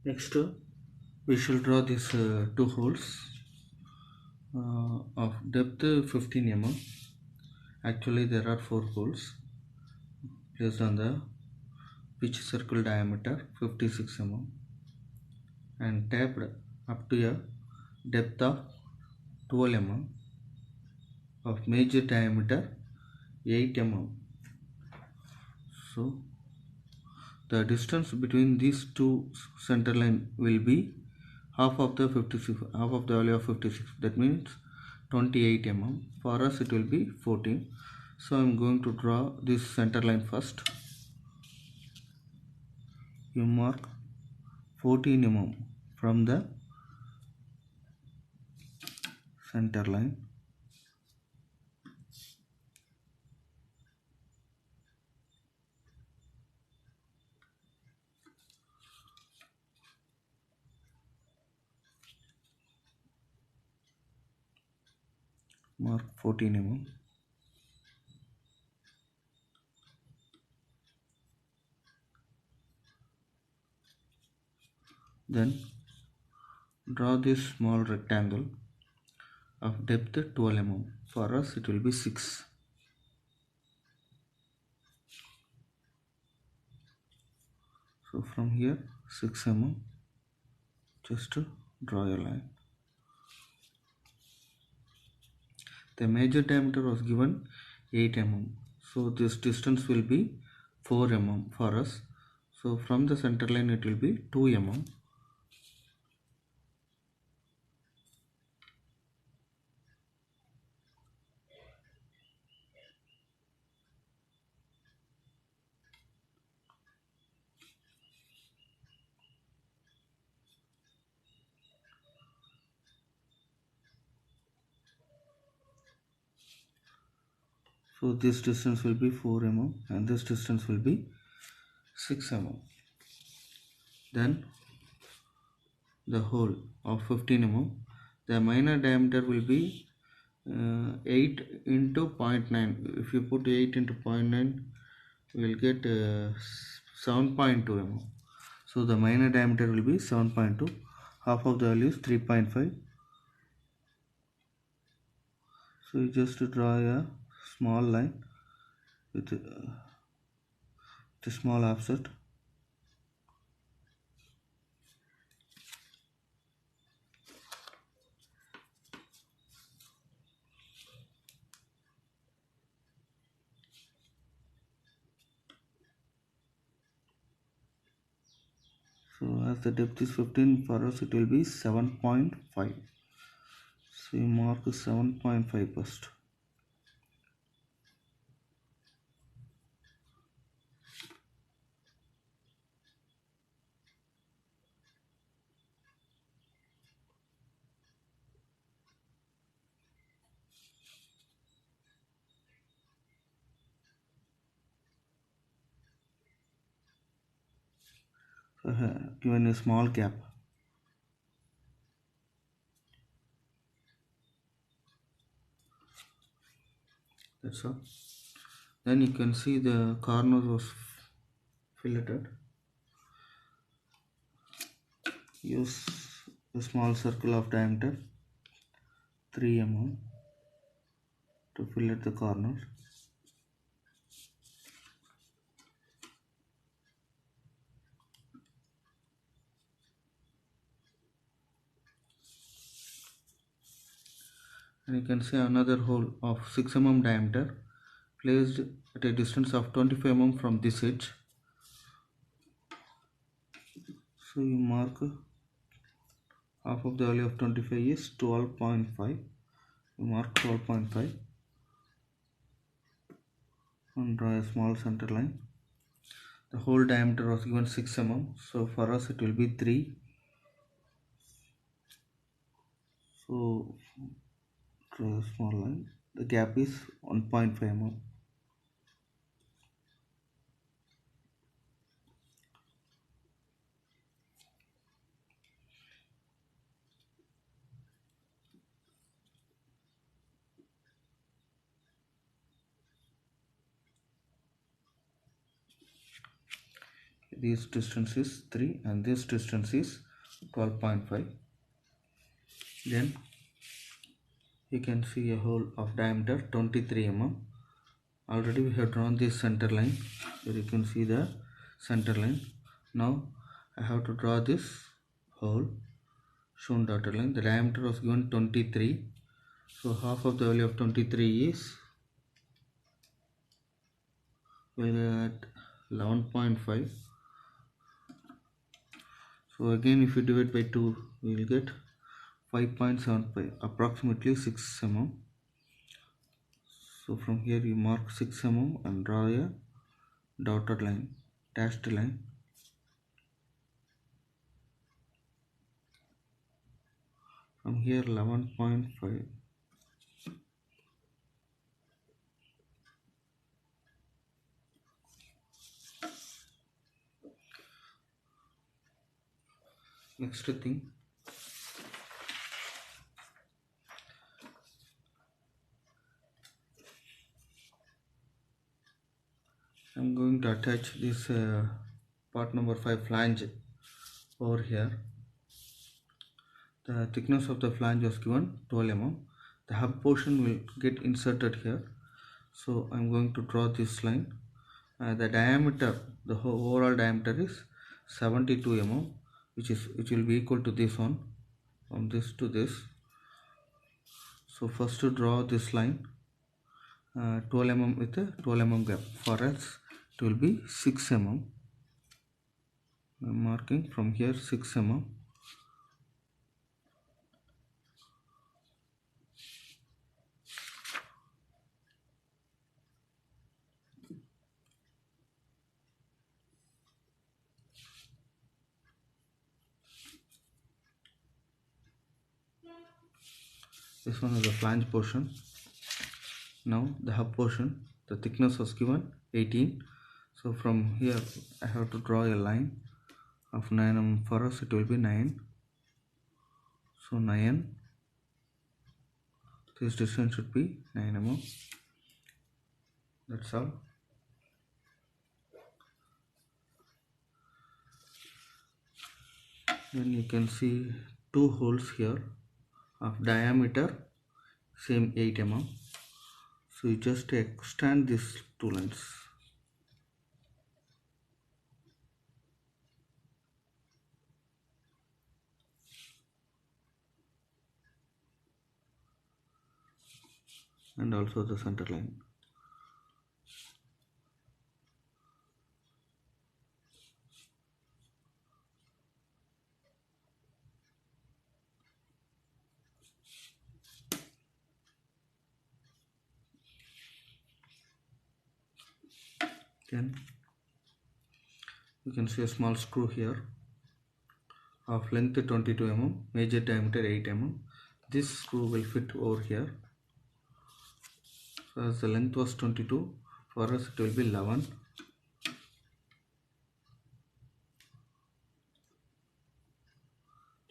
Next, we shall draw these two holes of depth 15 mm. Actually, there are four holes placed on the pitch circle diameter 56 mm and tapped up to a depth of 12 mm of major diameter 8 mm. So the distance between these two center line will be half of the 56, half of the value of 56. That means 28 mm. For us it will be 14. So I am going to draw this center line first. You mark 14 mm from the center line. Mark 14 mm. Then draw this small rectangle of depth 12 mm. For us it will be 6. So from here 6 mm, just draw a line. The major diameter was given 8 mm. So this distance will be 4 mm for us. So from the center line it will be 2 mm. So this distance will be 4 mm and this distance will be 6 mm. Then the hole of 15 mm, the minor diameter will be 8 into 0.9. If you put 8 into 0.9, we will get 7.2 mm. So the minor diameter will be 7.2. Half of the value is 3.5. So you just draw a small line with a small offset. So as the depth is 15, for us it will be 7.5. So you mark 7.5 first. So given a small gap. That's all. Then you can see the corner was filleted. Use a small circle of diameter 3 mm to fillet the corners. And you can see another hole of 6 mm diameter placed at a distance of 25 mm from this edge. So you mark half of the value of 25 is 12.5. You mark 12.5 and draw a small center line. The whole diameter was given 6 mm, so for us it will be 3. So draw a small line. The gap is 1.5 mm. this distance is 3 and this distance is 12.5. Then you can see a hole of diameter 23 mm. Already we have drawn this center line. Here you can see the center line. Now I have to draw this hole shown dotted line. The diameter was given 23, so half of the value of 23 is, we'll get 11.5. so again if you divide by 2 we will get 5.75, approximately 6 mm. So from here you mark 6 mm and draw a dotted line, dashed line. From here 11.5. Next thing, I'm going to attach this part number 5 flange over here. The thickness of the flange was given 12 mm. The hub portion will get inserted here. So I'm going to draw this line. The diameter, the overall diameter is 72 mm, which will be equal to this one, from this to this. So first to draw this line, 12 mm with a 12 mm gap. For us it will be 6 mm. I'm marking from here 6 mm. This one is the flange portion. Now the hub portion, the thickness was given 18. So from here I have to draw a line of 9 mm. For us it will be 9. So 9. This distance should be 9 mm. That's all. Then you can see 2 holes here of diameter same 8 mm. So you just extend these 2 lines. And also the center line. Then you can see a small screw here of length 22 mm, major diameter 8 mm. This screw will fit over here. So as the length was 22, for us it will be 11.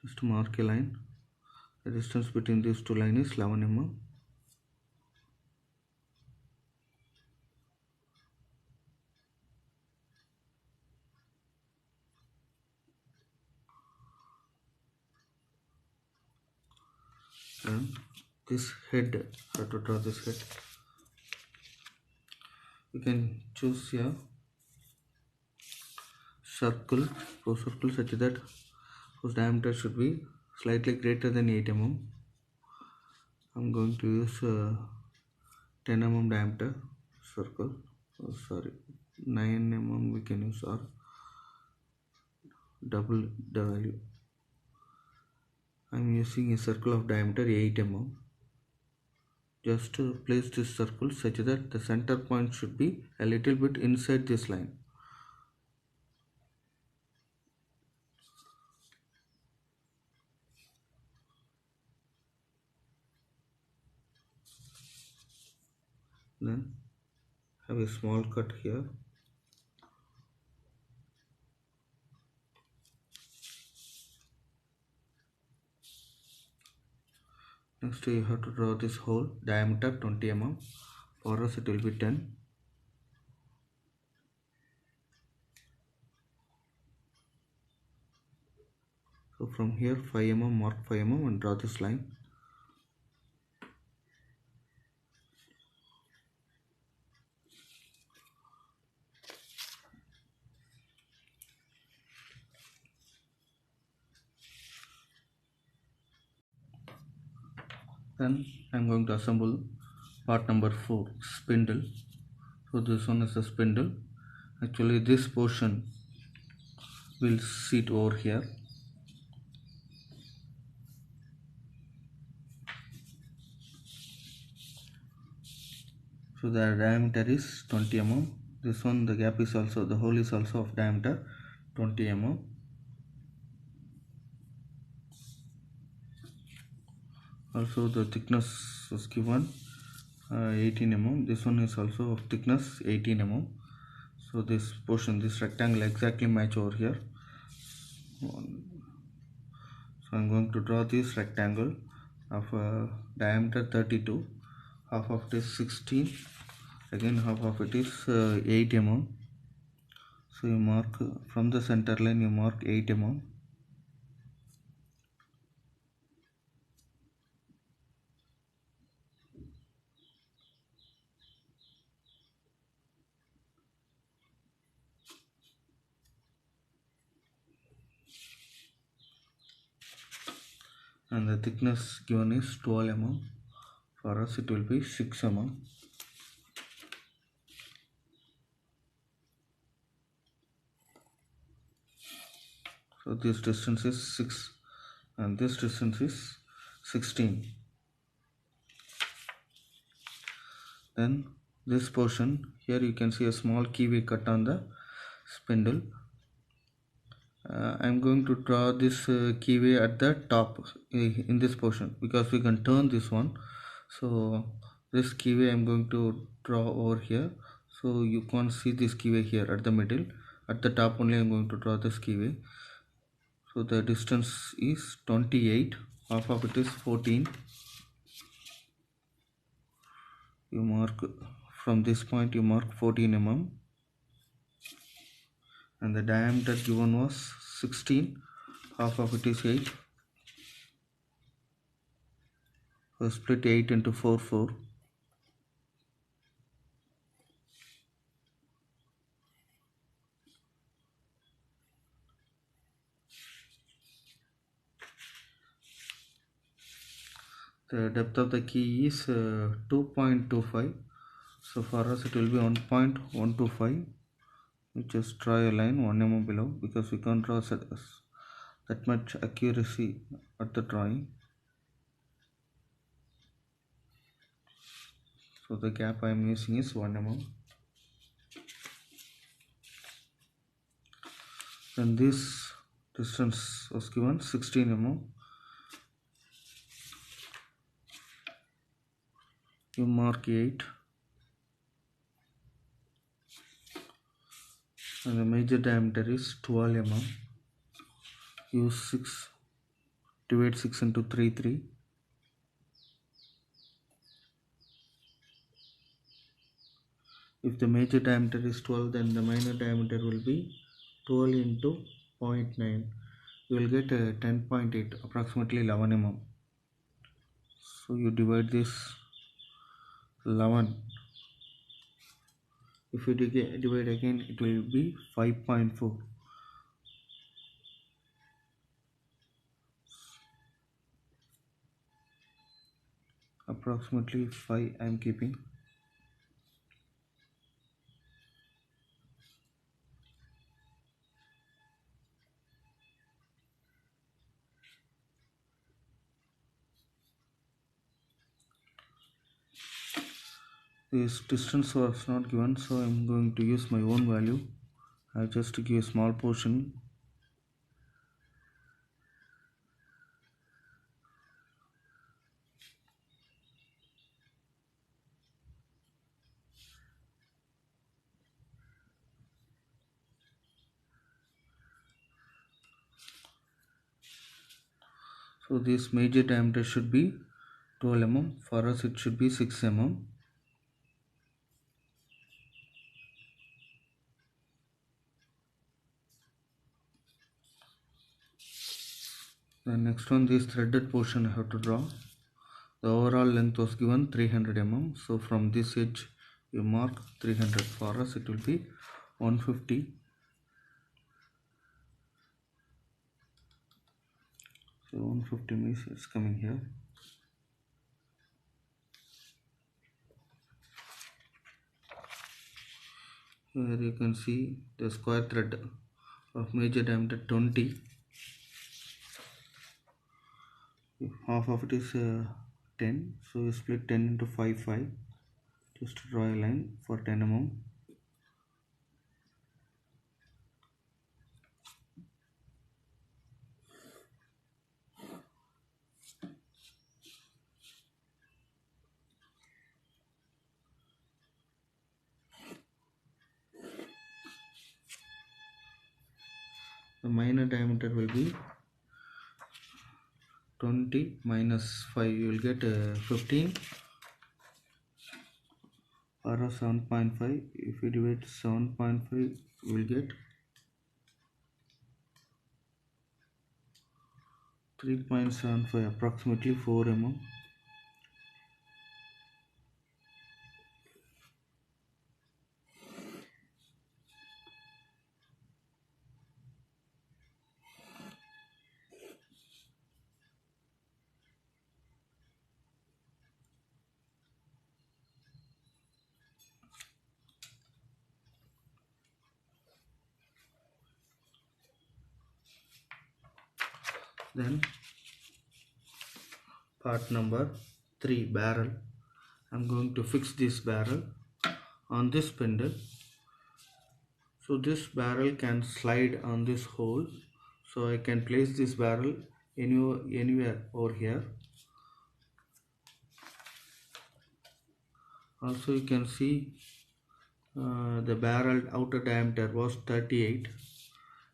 Just mark a line. The distance between these 2 lines is 11 mm. And this head, how to draw this head? You can choose here circle, such that whose diameter should be slightly greater than 8 mm. I'm going to use 10 mm diameter circle. Oh, sorry, 9 mm we can use, or double the value. I'm using a circle of diameter 8 mm. Just to place this circle such that the center point should be a little bit inside this line. Then have a small cut here. Next you have to draw this hole, diameter 20 mm. For us it will be 10. So from here 5 mm, mark 5 mm and draw this line. Then I'm going to assemble part number 4, spindle. So this one is a spindle. Actually this portion will sit over here. So the diameter is 20 mm. This one, the gap is also, the hole is also of diameter 20 mm. Also the thickness was given 18 mm. This one is also of thickness 18 mm. So this portion, this rectangle exactly match over here. So I'm going to draw this rectangle of diameter 32. Half of it is 16. Again half of it is 8 mm. So you mark from the center line, you mark 8 mm. And the thickness given is 12 mm. For us it will be 6 mm. So this distance is 6 and this distance is 16. Then this portion, here you can see a small keyway cut on the spindle. I'm going to draw this keyway at the top in this portion, because we can turn this one. So this keyway I'm going to draw over here. So you can't see this keyway here at the middle. At the top only I'm going to draw this keyway. So the distance is 28. Half of it is 14. You mark from this point, you mark 14 mm. And the diameter given was 16. Half of it is 8. So split 8 into 4, 4. The depth of the key is 2.25. So for us it will be 1.125. You just draw a line 1 mm below, because we can't draw that much accuracy at the drawing. So the gap I am using is 1 mm. Then this distance was given 16 mm. You mark 8. And the major diameter is 12 mm. Use 6, divide 6 into 3, 3. If the major diameter is 12, then the minor diameter will be 12 into 0.9. You will get 10.8, approximately 11 mm. So you divide this 11. If you divide again, it will be 5.4. Approximately 5 I am keeping. This distance was not given, so I am going to use my own value. I just give a small portion. So this major diameter should be 12 mm. For us it should be 6 mm. The next one, this threaded portion I have to draw. The overall length was given 300 mm. So from this edge you mark 300. For us it will be 150. So 150 means it's coming here. Here you can see the square thread of major diameter 20. Half of it is 10. So you split 10 into 5. Just draw a line for 10 mm. The minor diameter will be 20 minus 5. You will get 15 or 7.5. If you divide 7.5, you will get 3.75, approximately 4 mm. Then part number 3, barrel. I'm going to fix this barrel on this spindle. So this barrel can slide on this hole. So I can place this barrel anywhere over here. Also you can see the barrel outer diameter was 38.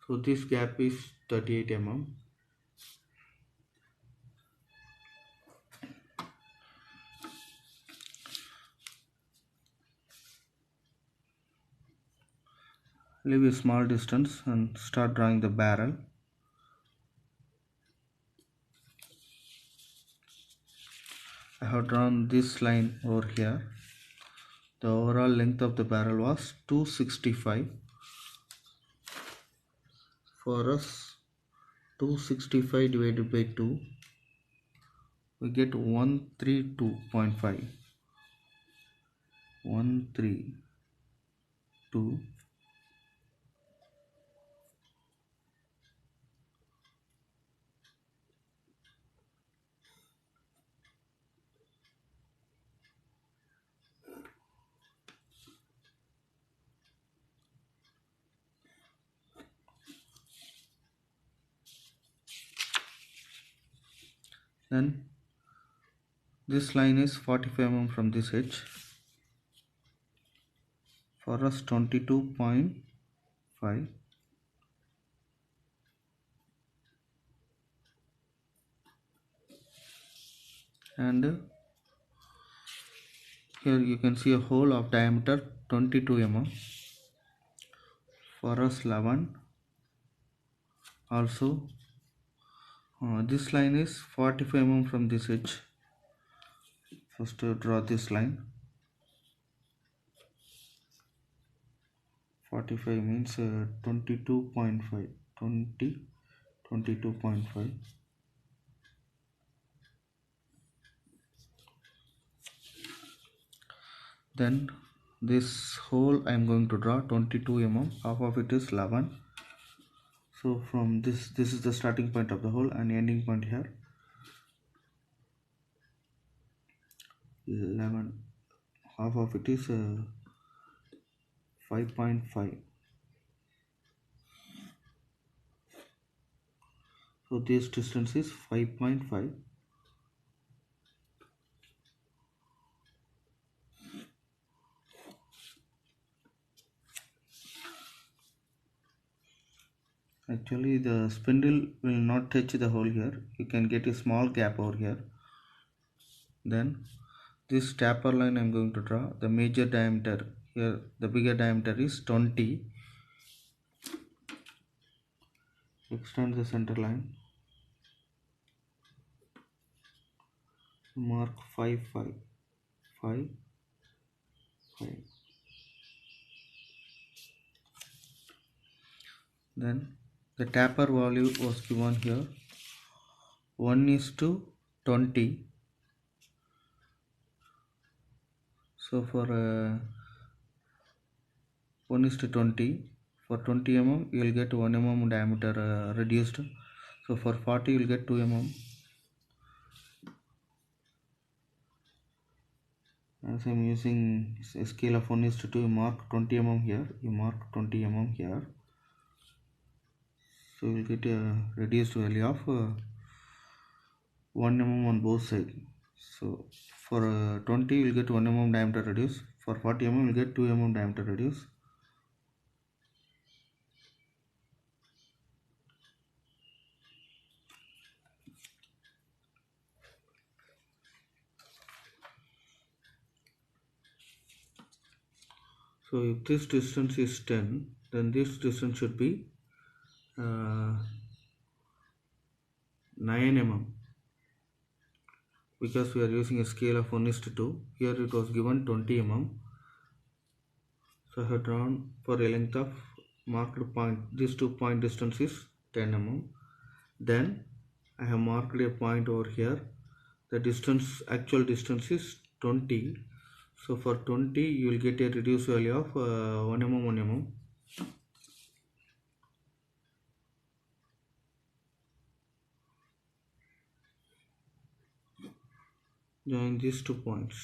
So this gap is 38 mm. Leave a small distance and start drawing the barrel. I have drawn this line over here. The overall length of the barrel was 265. For us, 265 divided by 2, we get 132.5. 132. Then this line is 45 mm from this edge. For us 22.5. And here you can see a hole of diameter 22 mm. For us 11. Also this line is 45 mm from this edge. First to draw this line. 45 means 22.5. 22.5. Then this hole I am going to draw 22 mm. Half of it is 11. So from this is the starting point of the hole and ending point here. 11. Half of it is 5.5. So this distance is 5.5. Actually the spindle will not touch the hole here. You can get a small gap over here. Then this taper line I am going to draw. The major diameter here, the bigger diameter is 20. Extend the center line. mark 5 5 5 5. Then the taper value was given here 1:20. So for 1:20, for 20 mm you will get 1 mm diameter reduced. So for 40 you will get 2 mm. As I am using a scale of 1:2, you mark 20 mm here, you mark 20 mm here. So you will get a reduced value of 1 mm on both sides. So for 20 you will get 1 mm diameter reduce, for 40 mm you will get 2 mm diameter reduce. So if this distance is 10, then this distance should be 9 mm, because we are using a scale of 1:2. Here it was given 20 mm. So I have drawn for a length of marked point. This 2-point distance is 10 mm. Then I have marked a point over here. The distance, actual distance is 20. So for 20 you will get a reduced value of 1 mm 1 mm. Join these 2 points.